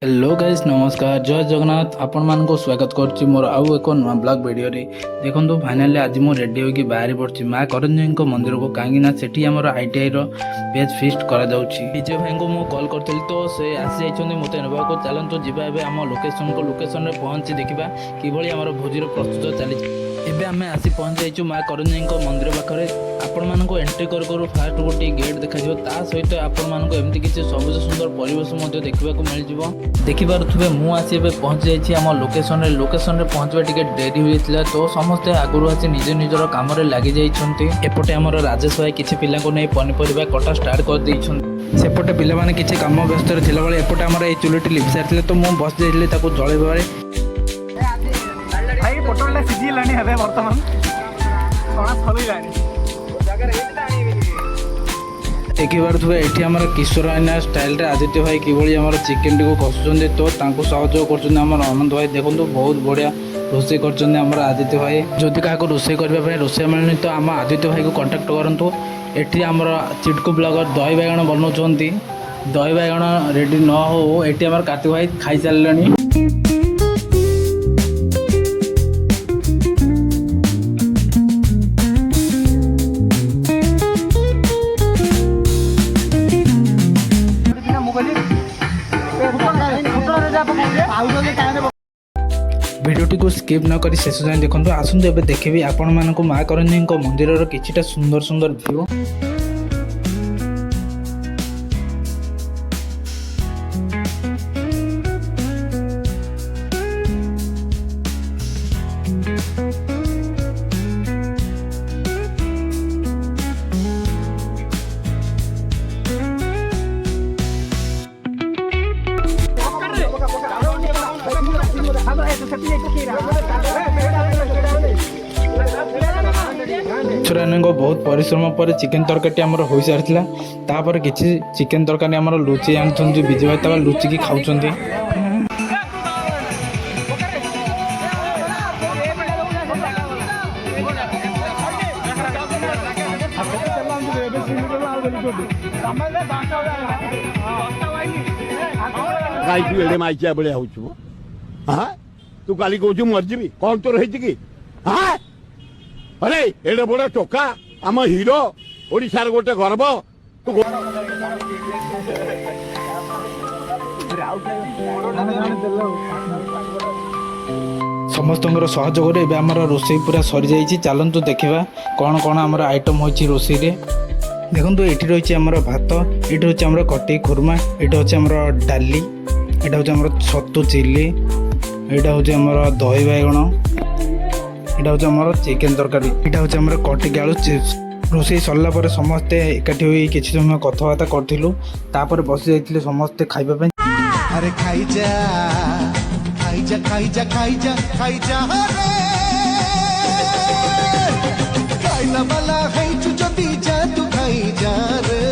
hello guys नमस्कार जय जगन्नाथ आपण मानको स्वागत करछि मोर आउ एक नुआ ब्लॉग वीडियो रे देखंतु फाइनली आज मु रेडी होकी बाहर पड़छि मां करंजन को मंदिर को कांगी ना सेठी हमर आईटीआई रो पेज फिस्ट करा जाउछि विजय भाई को मु कॉल करथिल तो से आसी जाइछन्ते मते नबा को चलंतु जिबा एबे हम लोकेशन रे पहुंची देखिबा कि भली हमर भोजी रो प्रस्तुत चली एबे हमें आसी पहुंच जाइछु मां करंजन को मंदिर पाखरे आपण मानको एंट्री करू फास्ट गोटी गेट देखा जिवो ता सहित आपण मानको एमती किछि सबसे सुंदर परिवेश मध्ये देखिबा को मिल जिवो देखि पारुथबे मु आसी एबे पहुंच जाइछि हम लोकेशन रे पहुंचबा टिके देरी होइतिला तो समस्त आगुरु आसी निज निजर काम रे लागि जाइछन्ते एपटे हमर राजेश भाई किछि पिला को नै पनिपरिबा कटा स्टार्ट कर दैछन्ते सेपटे पिला माने किछि काम व्यस्त रे थिला बेले एपटे हमर ए चुलिटी लिप सारथिले तो मु बस जाइले ताको जळेबारे भाई पोटलटा सिझी लानी हबे वर्तमान सोना फलई लानी देखि पारुथबे एठी हमर किशोर आइना स्टाइल रे आदित्य भाई किभली हमर चिकन को कसुचन्ते तो तांको सहयोग करचन्ते हमर आनंद भाई देखंतु बहुत बढ़िया रोषे करचन्ते हमर आदित्य भाई जदि काको रोषे करबा भाई रोषे मिलनी तो हम आदित्य भाई को कांटेक्ट करंतु एठी हमर चिटकू ब्लॉगर दही बैगण बनौचन्ती दही बैगण रेडी न हो एठी हमर कार्तिक भाई खाई चललेनी भिडियोटी को स्किप न करी शेष जाए देखो आसतु एबे देखिबी आपण मानक मां करंजन को मंदिर किछिटा सुंदर सुंदर व्यू बहुत परिश्रम पर चिकेन तरकारी आमर हो सारी तापर किसी चिकेन तरकारी आमर लुचि आनी विजय भाई तब लुचिकी खाऊं माइचिया भाया हो तू काली कौच मरजी कौन तोर है अरे एडे बड़ टोका आम हीरो ओडिशार गोटे गर्व तू समस्त सहयोग रोषे पूरा सरी जाइए चलतु देखा कौन कौन आमर आइटम हो रोषे देखो ये रही आमर भात ये हूँ आमर कटी खुरमा ये हूँ डाली यहाँ हूँ छतु चिली यहाँ हूँ आमर दही बैगण यहाँ हूँ आमर चिकेन तरकारी यहाँ हूँ आमर कटिक आलू चिप्स रोषे सरला पर समस्ते एकाठी हुई किसी समय कथबार्ता करूँ तापर बसी जाइए समस्ते खाइबा अरे खाइजा खाइजा खाइजा खाइजा खाइजा रे खाइला वाला है जदी जा तू खाइजा रे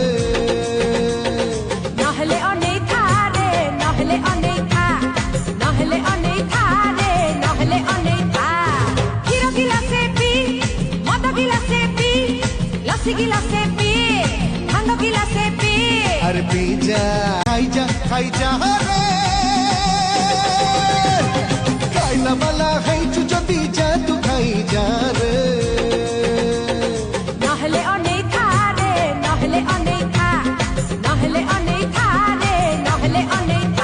नहले अनेक रे नहले अनेक नहले अनेक रे नहले अनेक हीरो गिलासे पी मद गिलासे पी लस्सी गिलासे पी भांग गिलासे पी अरे पीजा खाइजा खाइजा रे खाइला वाला है जदी जा तू खाइजा रे नहले अनेक रे नहले अनेक नहले अनेक रे नहले अनेक